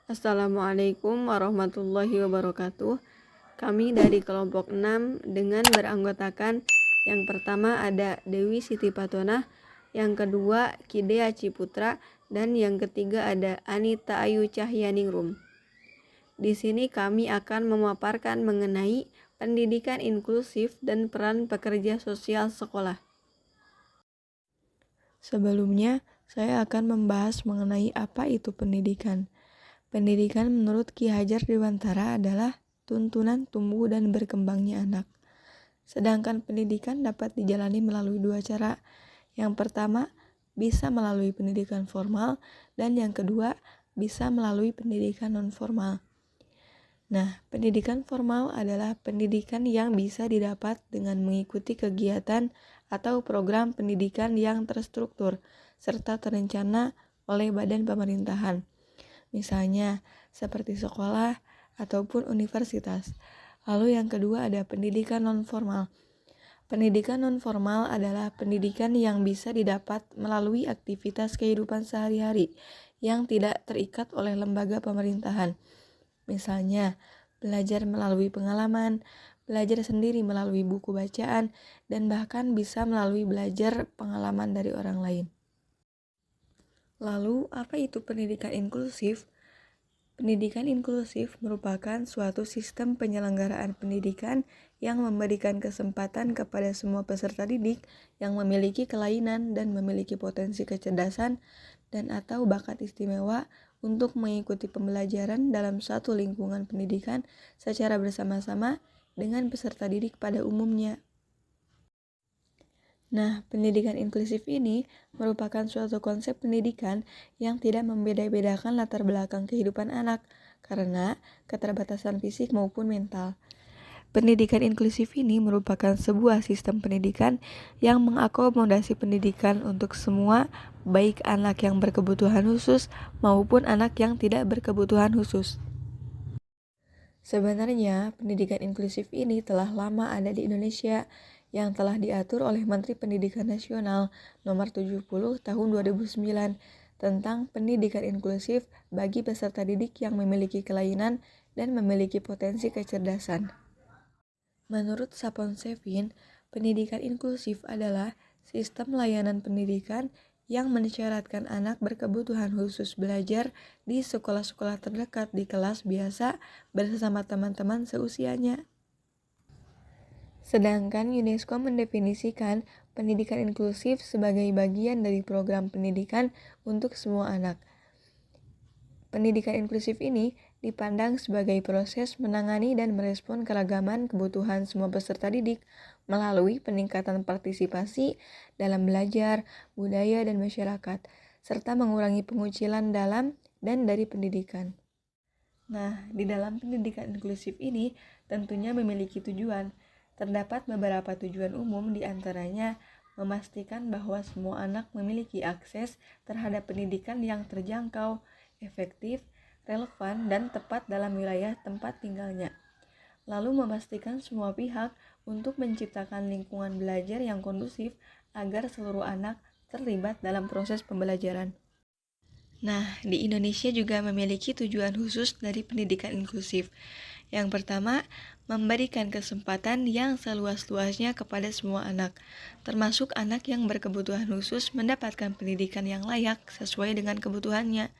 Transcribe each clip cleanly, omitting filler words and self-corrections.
Assalamualaikum warahmatullahi wabarakatuh. Kami dari kelompok 6 dengan beranggotakan yang pertama ada Dewi Siti Patonah, yang kedua Kidea Ciputra, dan yang ketiga ada Anita Ayu Cahyaningrum. Di sini kami akan memaparkan mengenai pendidikan inklusif dan peran pekerja sosial sekolah. Sebelumnya, saya akan membahas mengenai apa itu pendidikan. Pendidikan menurut Ki Hajar Dewantara adalah tuntunan tumbuh dan berkembangnya anak. Sedangkan pendidikan dapat dijalani melalui dua cara. Yang pertama, bisa melalui pendidikan formal, dan yang kedua, bisa melalui pendidikan non-formal. Nah, pendidikan formal adalah pendidikan yang bisa didapat dengan mengikuti kegiatan atau program pendidikan yang terstruktur serta terencana oleh badan pemerintahan. Misalnya, seperti sekolah ataupun universitas. Lalu yang kedua ada pendidikan non-formal. Pendidikan non-formal adalah pendidikan yang bisa didapat melalui aktivitas kehidupan sehari-hari yang tidak terikat oleh lembaga pemerintahan. Misalnya, belajar melalui pengalaman, belajar sendiri melalui buku bacaan, dan bahkan bisa melalui belajar pengalaman dari orang lain. Lalu, apa itu pendidikan inklusif? Pendidikan inklusif merupakan suatu sistem penyelenggaraan pendidikan yang memberikan kesempatan kepada semua peserta didik yang memiliki kelainan dan memiliki potensi kecerdasan dan atau bakat istimewa untuk mengikuti pembelajaran dalam satu lingkungan pendidikan secara bersama-sama dengan peserta didik pada umumnya. Nah, pendidikan inklusif ini merupakan suatu konsep pendidikan yang tidak membeda-bedakan latar belakang kehidupan anak karena keterbatasan fisik maupun mental. Pendidikan inklusif ini merupakan sebuah sistem pendidikan yang mengakomodasi pendidikan untuk semua, baik anak yang berkebutuhan khusus maupun anak yang tidak berkebutuhan khusus. Sebenarnya, pendidikan inklusif ini telah lama ada di Indonesia yang telah diatur oleh Menteri Pendidikan Nasional Nomor 70 Tahun 2009 tentang pendidikan inklusif bagi peserta didik yang memiliki kelainan dan memiliki potensi kecerdasan. Menurut Sapon Sevin, pendidikan inklusif adalah sistem layanan pendidikan yang mensyaratkan anak berkebutuhan khusus belajar di sekolah-sekolah terdekat di kelas biasa bersama teman-teman seusianya. Sedangkan UNESCO mendefinisikan pendidikan inklusif sebagai bagian dari program pendidikan untuk semua anak. Pendidikan inklusif ini dipandang sebagai proses menangani dan merespon keragaman kebutuhan semua peserta didik melalui peningkatan partisipasi dalam belajar, budaya, dan masyarakat, serta mengurangi pengucilan dalam dan dari pendidikan. Nah, di dalam pendidikan inklusif ini tentunya memiliki tujuan. Terdapat beberapa tujuan umum, diantaranya memastikan bahwa semua anak memiliki akses terhadap pendidikan yang terjangkau, efektif, relevan, dan tepat dalam wilayah tempat tinggalnya. Lalu memastikan semua pihak untuk menciptakan lingkungan belajar yang kondusif agar seluruh anak terlibat dalam proses pembelajaran. Nah, di Indonesia juga memiliki tujuan khusus dari pendidikan inklusif. Yang pertama, memberikan kesempatan yang seluas-luasnya kepada semua anak, termasuk anak yang berkebutuhan khusus mendapatkan pendidikan yang layak sesuai dengan kebutuhannya.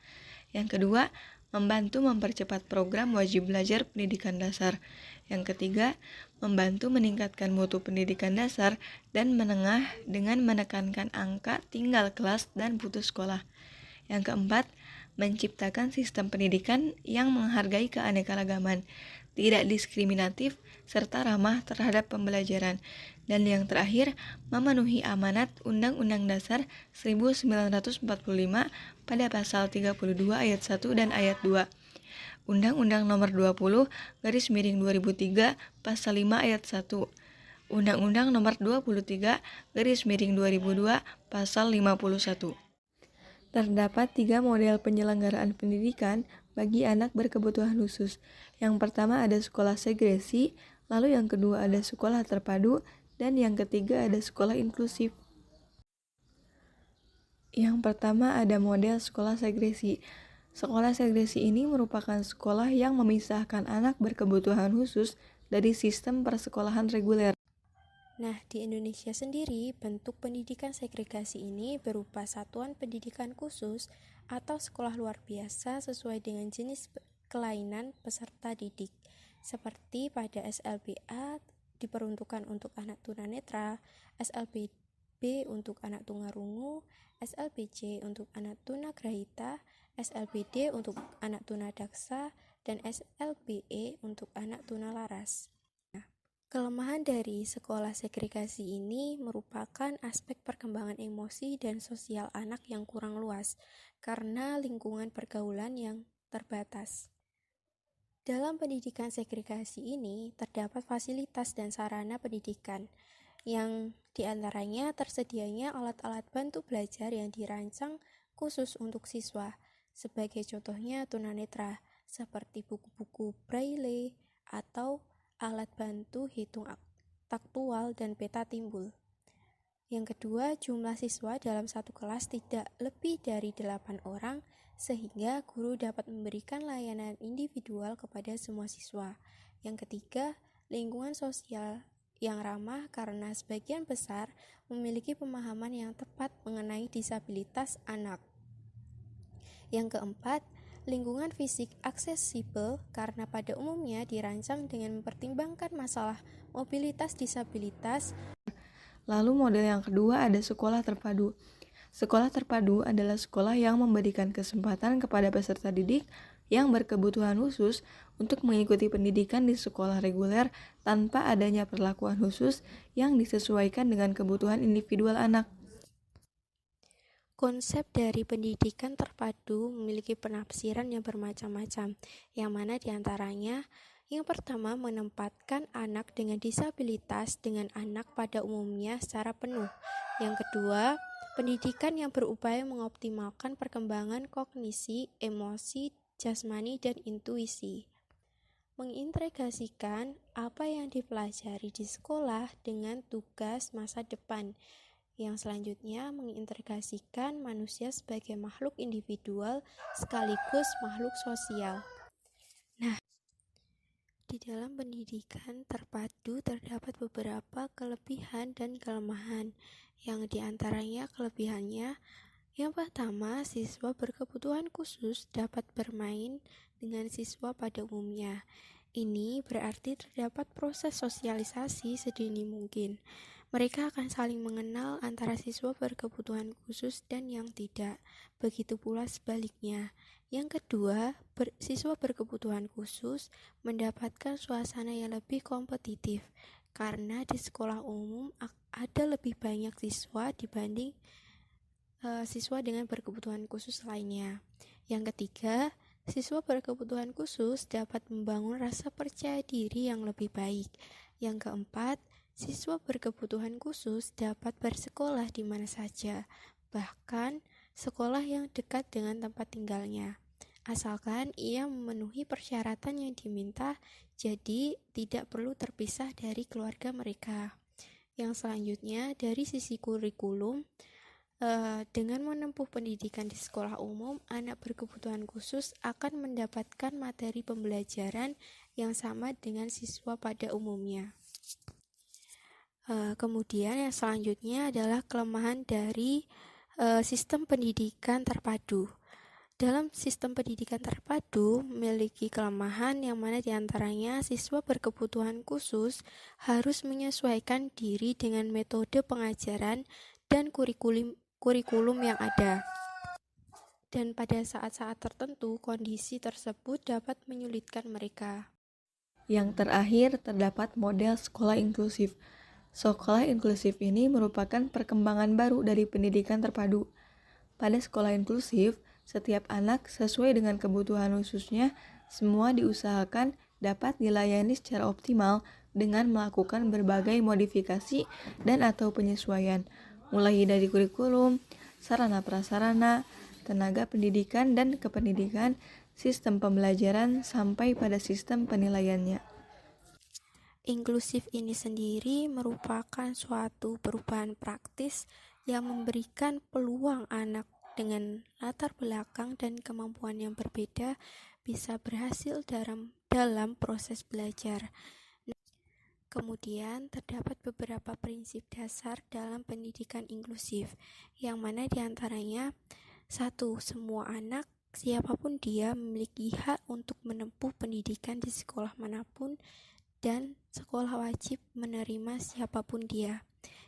Yang kedua, membantu mempercepat program wajib belajar pendidikan dasar. Yang ketiga, membantu meningkatkan mutu pendidikan dasar dan menengah dengan menekankan angka tinggal kelas dan putus sekolah. Yang keempat, menciptakan sistem pendidikan yang menghargai keanekaragaman, tidak diskriminatif, serta ramah terhadap pembelajaran. Dan yang terakhir, memenuhi amanat Undang-Undang Dasar 1945 pada pasal 32 ayat 1 dan ayat 2. Undang-Undang Nomor 20/2003 pasal 5 ayat 1. Undang-Undang Nomor 23/2002 pasal 51. Terdapat 3 model penyelenggaraan pendidikan bagi anak berkebutuhan khusus. Yang pertama ada sekolah segresi, lalu yang kedua ada sekolah terpadu, dan yang ketiga ada sekolah inklusif. Yang pertama ada model sekolah segresi. Sekolah segregasi ini merupakan sekolah yang memisahkan anak berkebutuhan khusus dari sistem persekolahan reguler. Nah, di Indonesia sendiri, bentuk pendidikan segregasi ini berupa satuan pendidikan khusus atau sekolah luar biasa sesuai dengan jenis kelainan peserta didik. Seperti pada SLBA diperuntukkan untuk anak tunanetra, SLBB untuk anak tunarungu, SLBC untuk anak tunagrahita, SLBD untuk anak tunadaksa, dan SLBE untuk anak tunalaras. Kelemahan dari sekolah segregasi ini merupakan aspek perkembangan emosi dan sosial anak yang kurang luas karena lingkungan pergaulan yang terbatas. Dalam pendidikan segregasi ini terdapat fasilitas dan sarana pendidikan yang diantaranya tersedianya alat-alat bantu belajar yang dirancang khusus untuk siswa, sebagai contohnya tunanetra, seperti buku-buku braille atau alat bantu hitung taktual dan peta timbul. Yang kedua, jumlah siswa dalam satu kelas tidak lebih dari 8 orang, sehingga guru dapat memberikan layanan individual kepada semua siswa. Yang ketiga, lingkungan sosial yang ramah karena sebagian besar memiliki pemahaman yang tepat mengenai disabilitas anak. Yang keempat, lingkungan fisik aksesibel karena pada umumnya dirancang dengan mempertimbangkan masalah mobilitas disabilitas. Lalu model yang kedua ada sekolah terpadu. Sekolah terpadu adalah sekolah yang memberikan kesempatan kepada peserta didik yang berkebutuhan khusus untuk mengikuti pendidikan di sekolah reguler tanpa adanya perlakuan khusus yang disesuaikan dengan kebutuhan individual anak. Konsep dari pendidikan terpadu memiliki penafsiran yang bermacam-macam, yang mana diantaranya yang pertama menempatkan anak dengan disabilitas dengan anak pada umumnya secara penuh. Yang kedua, pendidikan yang berupaya mengoptimalkan perkembangan kognisi, emosi, jasmani, dan intuisi. Mengintegrasikan apa yang dipelajari di sekolah dengan tugas masa depan. Yang selanjutnya mengintegrasikan manusia sebagai makhluk individual sekaligus makhluk sosial. Nah, di dalam pendidikan terpadu terdapat beberapa kelebihan dan kelemahan. Yang diantaranya kelebihannya, yang pertama, siswa berkebutuhan khusus dapat bermain dengan siswa pada umumnya. Ini berarti terdapat proses sosialisasi sedini mungkin. Mereka akan saling mengenal antara siswa berkebutuhan khusus dan yang tidak. Begitu pula sebaliknya. Yang kedua, siswa berkebutuhan khusus mendapatkan suasana yang lebih kompetitif karena di sekolah umum ada lebih banyak siswa dibanding siswa dengan berkebutuhan khusus lainnya. Yang ketiga, siswa berkebutuhan khusus dapat membangun rasa percaya diri yang lebih baik. Yang keempat, siswa berkebutuhan khusus dapat bersekolah di mana saja, bahkan sekolah yang dekat dengan tempat tinggalnya, asalkan ia memenuhi persyaratan yang diminta, jadi tidak perlu terpisah dari keluarga mereka. Yang selanjutnya, dari sisi kurikulum, dengan menempuh pendidikan di sekolah umum, anak berkebutuhan khusus akan mendapatkan materi pembelajaran yang sama dengan siswa pada umumnya. Kemudian yang selanjutnya adalah kelemahan dari sistem pendidikan terpadu. Dalam sistem pendidikan terpadu memiliki kelemahan yang mana diantaranya siswa berkebutuhan khusus harus menyesuaikan diri dengan metode pengajaran dan kurikulum yang ada. Dan pada saat-saat tertentu, kondisi tersebut dapat menyulitkan mereka. Yang terakhir, terdapat model sekolah inklusif. Sekolah inklusif ini merupakan perkembangan baru dari pendidikan terpadu. Pada sekolah inklusif, setiap anak sesuai dengan kebutuhan khususnya, semua diusahakan dapat dilayani secara optimal dengan melakukan berbagai modifikasi dan atau penyesuaian, mulai dari kurikulum, sarana prasarana, tenaga pendidikan dan kependidikan, sistem pembelajaran, sampai pada sistem penilaiannya. Inklusif ini sendiri merupakan suatu perubahan praktis yang memberikan peluang anak dengan latar belakang dan kemampuan yang berbeda bisa berhasil dalam proses belajar. Kemudian, terdapat beberapa prinsip dasar dalam pendidikan inklusif, yang mana diantaranya: 1. Semua anak, siapapun dia, memiliki hak untuk menempuh pendidikan di sekolah manapun, dan sekolah wajib menerima siapapun dia.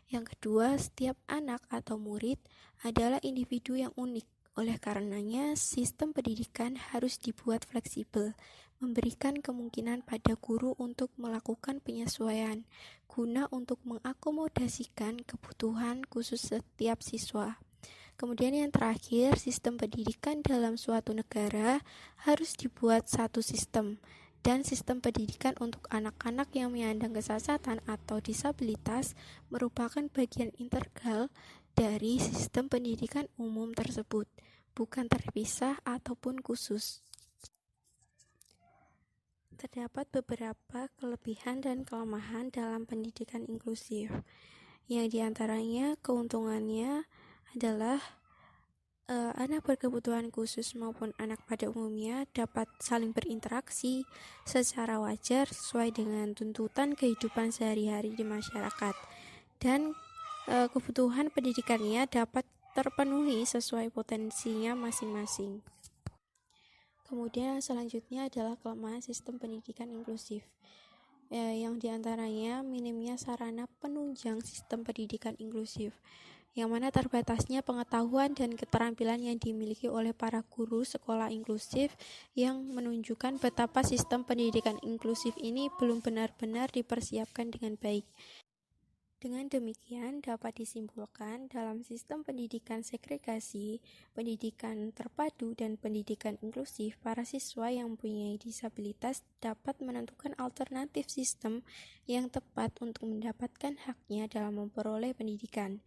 Yang kedua, setiap anak atau murid adalah individu yang unik. Oleh karenanya, sistem pendidikan harus dibuat fleksibel, memberikan kemungkinan pada guru untuk melakukan penyesuaian, guna untuk mengakomodasikan kebutuhan khusus setiap siswa. Kemudian yang terakhir, sistem pendidikan dalam suatu negara harus dibuat satu sistem, dan sistem pendidikan untuk anak-anak yang menyandang kesehatan atau disabilitas merupakan bagian integral dari sistem pendidikan umum tersebut, bukan terpisah ataupun khusus. Terdapat beberapa kelebihan dan kelemahan dalam pendidikan inklusif, yang diantaranya keuntungannya adalah anak berkebutuhan khusus maupun anak pada umumnya dapat saling berinteraksi secara wajar sesuai dengan tuntutan kehidupan sehari-hari di masyarakat, dan kebutuhan pendidikannya dapat terpenuhi sesuai potensinya masing-masing. Kemudian selanjutnya adalah kelemahan sistem pendidikan inklusif, yang diantaranya minimnya sarana penunjang sistem pendidikan inklusif, yang mana terbatasnya pengetahuan dan keterampilan yang dimiliki oleh para guru sekolah inklusif, yang menunjukkan betapa sistem pendidikan inklusif ini belum benar-benar dipersiapkan dengan baik. Dengan demikian, dapat disimpulkan dalam sistem pendidikan segregasi, pendidikan terpadu, dan pendidikan inklusif, para siswa yang mempunyai disabilitas dapat menentukan alternatif sistem yang tepat untuk mendapatkan haknya dalam memperoleh pendidikan.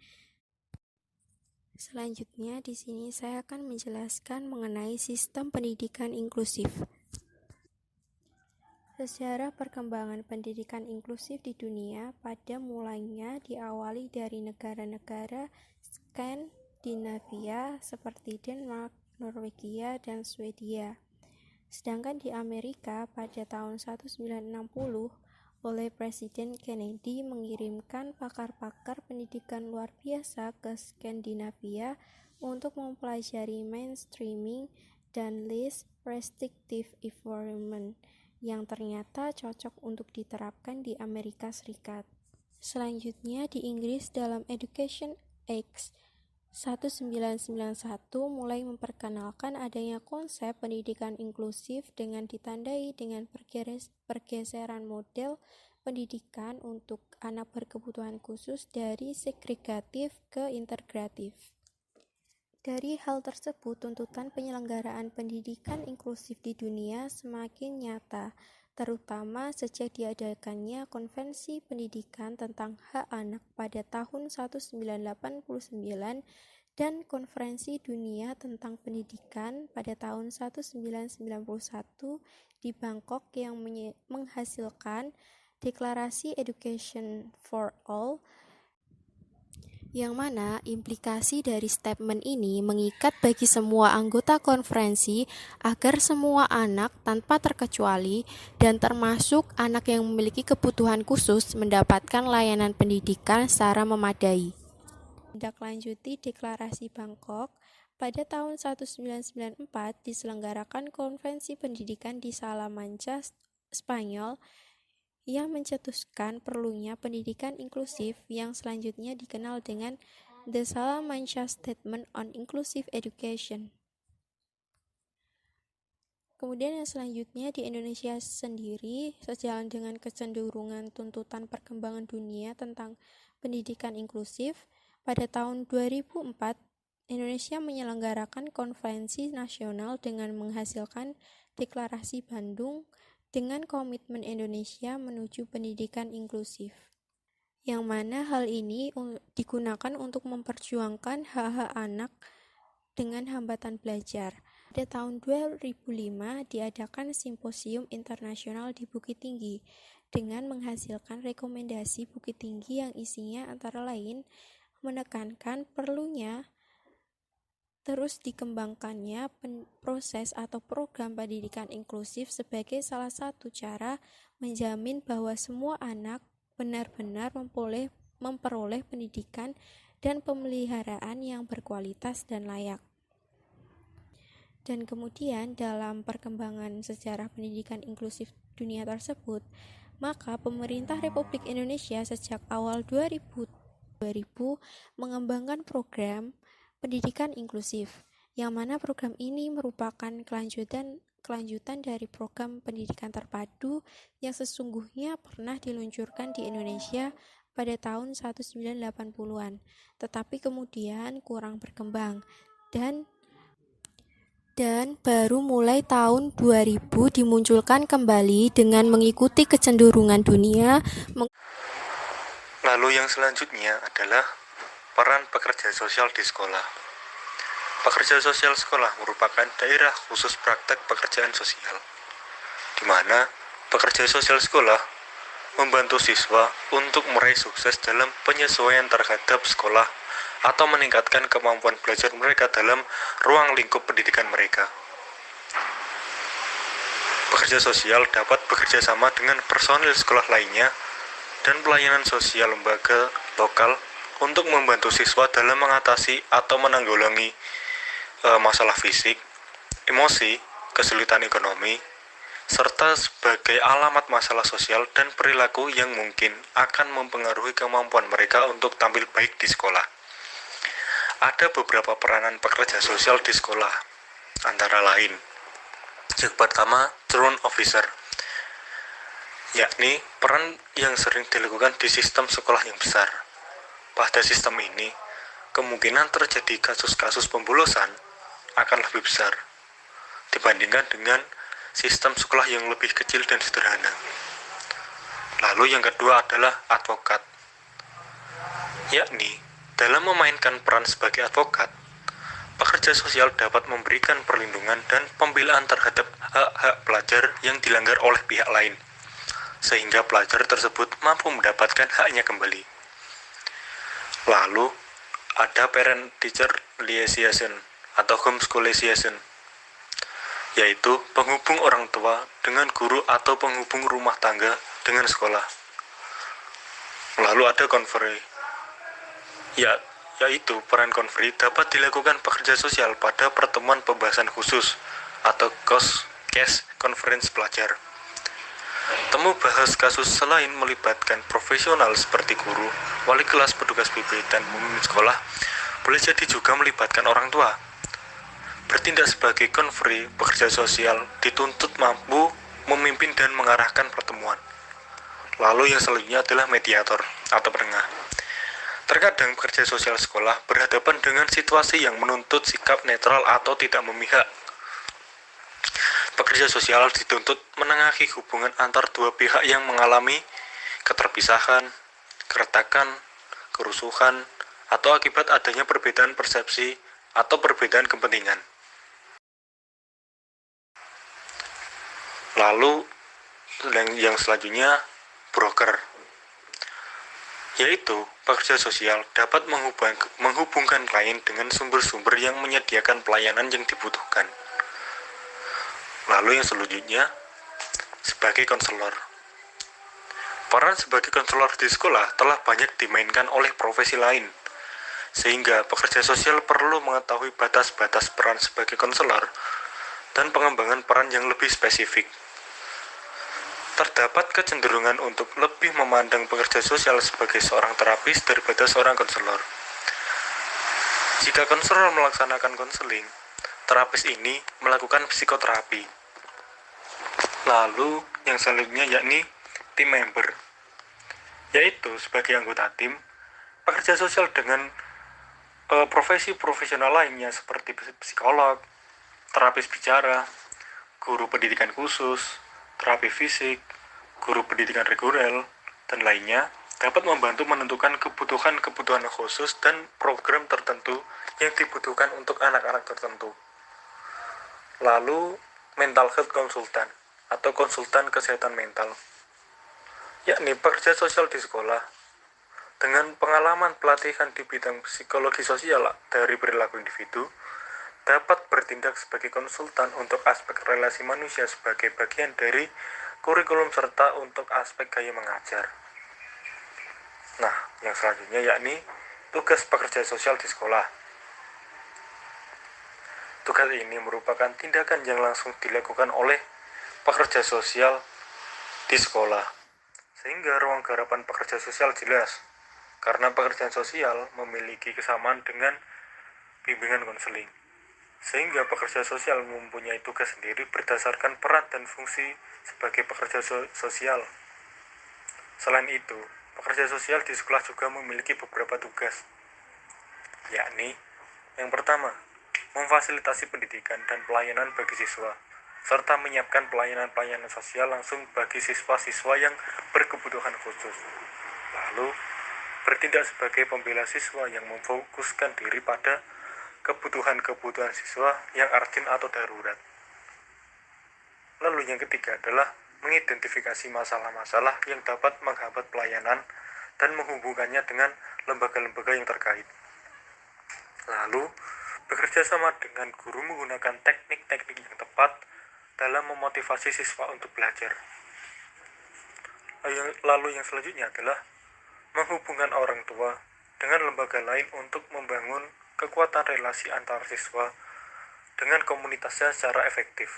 Selanjutnya, di sini saya akan menjelaskan mengenai sistem pendidikan inklusif. Sejarah perkembangan pendidikan inklusif di dunia pada mulanya diawali dari negara-negara Skandinavia seperti Denmark, Norwegia, dan Swedia. Sedangkan di Amerika pada tahun 1960, oleh Presiden Kennedy mengirimkan pakar-pakar pendidikan luar biasa ke Skandinavia untuk mempelajari mainstreaming dan least restrictive environment, yang ternyata cocok untuk diterapkan di Amerika Serikat. Selanjutnya di Inggris dalam Education Act 1991 mulai memperkenalkan adanya konsep pendidikan inklusif dengan ditandai dengan pergeseran model pendidikan untuk anak berkebutuhan khusus dari segregatif ke integratif. Dari hal tersebut, tuntutan penyelenggaraan pendidikan inklusif di dunia semakin nyata, terutama sejak diadakannya Konvensi Pendidikan tentang Hak Anak pada tahun 1989 dan Konferensi Dunia tentang Pendidikan pada tahun 1991 di Bangkok, yang menghasilkan Deklarasi Education for All, yang mana implikasi dari statement ini mengikat bagi semua anggota konferensi agar semua anak tanpa terkecuali dan termasuk anak yang memiliki kebutuhan khusus mendapatkan layanan pendidikan secara memadai. Ditindaklanjuti Deklarasi Bangkok, pada tahun 1994 diselenggarakan Konvensi Pendidikan di Salamanca, Spanyol, yang mencetuskan perlunya pendidikan inklusif, yang selanjutnya dikenal dengan The Salamanca Statement on Inclusive Education. Kemudian yang selanjutnya di Indonesia sendiri, sejalan dengan kecenderungan tuntutan perkembangan dunia tentang pendidikan inklusif, pada tahun 2004 Indonesia menyelenggarakan konferensi nasional dengan menghasilkan Deklarasi Bandung dengan komitmen Indonesia menuju pendidikan inklusif, yang mana hal ini digunakan untuk memperjuangkan hak-hak anak dengan hambatan belajar. Pada tahun 2005 diadakan Simposium Internasional di Bukit Tinggi dengan menghasilkan rekomendasi Bukit Tinggi yang isinya antara lain menekankan perlunya Terus dikembangkannya proses atau program pendidikan inklusif sebagai salah satu cara menjamin bahwa semua anak benar-benar memperoleh pendidikan dan pemeliharaan yang berkualitas dan layak. Dan kemudian dalam perkembangan sejarah pendidikan inklusif dunia tersebut, maka pemerintah Republik Indonesia sejak awal 2000 mengembangkan program pendidikan inklusif, yang mana program ini merupakan kelanjutan dari program pendidikan terpadu yang sesungguhnya pernah diluncurkan di Indonesia pada tahun 1980-an, tetapi kemudian kurang berkembang dan baru mulai tahun 2000 dimunculkan kembali dengan mengikuti kecenderungan dunia. Lalu yang selanjutnya adalah peran pekerja sosial di sekolah. Pekerja sosial sekolah merupakan daerah khusus praktek pekerjaan sosial, di mana pekerja sosial sekolah membantu siswa untuk meraih sukses dalam penyesuaian terhadap sekolah atau meningkatkan kemampuan belajar mereka dalam ruang lingkup pendidikan mereka. Pekerja sosial dapat bekerja sama dengan personil sekolah lainnya dan pelayanan sosial lembaga lokal untuk membantu siswa dalam mengatasi atau menanggulangi masalah fisik, emosi, kesulitan ekonomi, serta sebagai alamat masalah sosial dan perilaku yang mungkin akan mempengaruhi kemampuan mereka untuk tampil baik di sekolah. Ada beberapa peranan pekerja sosial di sekolah, antara lain yang pertama, truant officer, yakni peran yang sering dilakukan di sistem sekolah yang besar. Pada sistem ini, kemungkinan terjadi kasus-kasus pembolosan akan lebih besar dibandingkan dengan sistem sekolah yang lebih kecil dan sederhana. Lalu yang kedua adalah advokat, yakni dalam memainkan peran sebagai advokat, pekerja sosial dapat memberikan perlindungan dan pembelaan terhadap hak-hak pelajar yang dilanggar oleh pihak lain, sehingga pelajar tersebut mampu mendapatkan haknya kembali. Lalu ada parent-teacher liaison atau homeschoolization, yaitu penghubung orang tua dengan guru atau penghubung rumah tangga dengan sekolah. Lalu ada conferee, yaitu peran conferee dapat dilakukan pekerja sosial pada pertemuan pembahasan khusus atau case conference pelajar. Temu bahas kasus selain melibatkan profesional seperti guru, wali kelas, petugas PP, dan pemimpin sekolah, boleh jadi juga melibatkan orang tua. Bertindak sebagai conferee, pekerja sosial dituntut mampu memimpin dan mengarahkan pertemuan. Lalu yang selanjutnya adalah mediator atau penengah. Terkadang pekerja sosial sekolah berhadapan dengan situasi yang menuntut sikap netral atau tidak memihak. Pekerja sosial dituntut menengahi hubungan antar dua pihak yang mengalami keterpisahan, keretakan, kerusuhan, atau akibat adanya perbedaan persepsi atau perbedaan kepentingan. Lalu yang selanjutnya, broker, yaitu pekerja sosial dapat menghubungkan klien dengan sumber-sumber yang menyediakan pelayanan yang dibutuhkan. Lalu yang selanjutnya, sebagai konselor. Peran sebagai konselor di sekolah telah banyak dimainkan oleh profesi lain, sehingga pekerja sosial perlu mengetahui batas-batas peran sebagai konselor dan pengembangan peran yang lebih spesifik. Terdapat kecenderungan untuk lebih memandang pekerja sosial sebagai seorang terapis daripada seorang konselor. Jika konselor melaksanakan konseling, terapis ini melakukan psikoterapi. Lalu yang selanjutnya yakni tim member, yaitu sebagai anggota tim, pekerja sosial dengan profesi profesional lainnya seperti psikolog, terapis bicara, guru pendidikan khusus, terapi fisik, guru pendidikan reguler, dan lainnya dapat membantu menentukan kebutuhan-kebutuhan khusus dan program tertentu yang dibutuhkan untuk anak-anak tertentu. Lalu mental health consultant atau konsultan kesehatan mental, yakni pekerja sosial di sekolah dengan pengalaman pelatihan di bidang psikologi sosial dari perilaku individu, dapat bertindak sebagai konsultan untuk aspek relasi manusia sebagai bagian dari kurikulum serta untuk aspek gaya mengajar. Nah, yang selanjutnya yakni tugas pekerja sosial di sekolah. Tugas ini merupakan tindakan yang langsung dilakukan oleh pekerja sosial di sekolah, sehingga ruang garapan pekerja sosial jelas, karena pekerjaan sosial memiliki kesamaan dengan bimbingan konseling, sehingga pekerja sosial mempunyai tugas sendiri berdasarkan peran dan fungsi sebagai pekerja sosial. Selain itu, pekerja sosial di sekolah juga memiliki beberapa tugas, yakni yang pertama, memfasilitasi pendidikan dan pelayanan bagi siswa, serta menyiapkan pelayanan-pelayanan sosial langsung bagi siswa-siswa yang berkebutuhan khusus. Lalu, bertindak sebagai pembela siswa yang memfokuskan diri pada kebutuhan-kebutuhan siswa yang urgent atau darurat. Lalu yang ketiga adalah mengidentifikasi masalah-masalah yang dapat menghambat pelayanan dan menghubungkannya dengan lembaga-lembaga yang terkait. Lalu, bekerja sama dengan guru menggunakan teknik-teknik yang tepat dalam memotivasi siswa untuk belajar. Lalu yang selanjutnya adalah menghubungkan orang tua dengan lembaga lain untuk membangun kekuatan relasi antar siswa dengan komunitasnya secara efektif.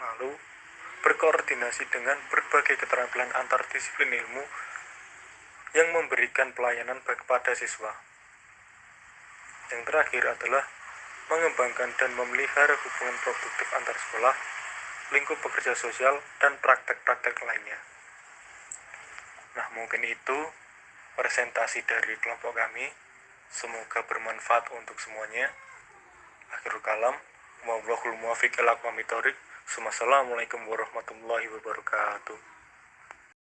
Lalu, berkoordinasi dengan berbagai keterampilan antar disiplin ilmu yang memberikan pelayanan kepada siswa. Yang terakhir adalah mengembangkan dan memelihara hubungan produktif antar sekolah, lingkup pekerja sosial, dan praktek-praktek lainnya. Nah, mungkin itu presentasi dari kelompok kami. Semoga bermanfaat untuk semuanya. Akhirul kalam, wallahul muwaffiq ila aqwamit thoriq. Wassalamualaikum warahmatullahi wabarakatuh.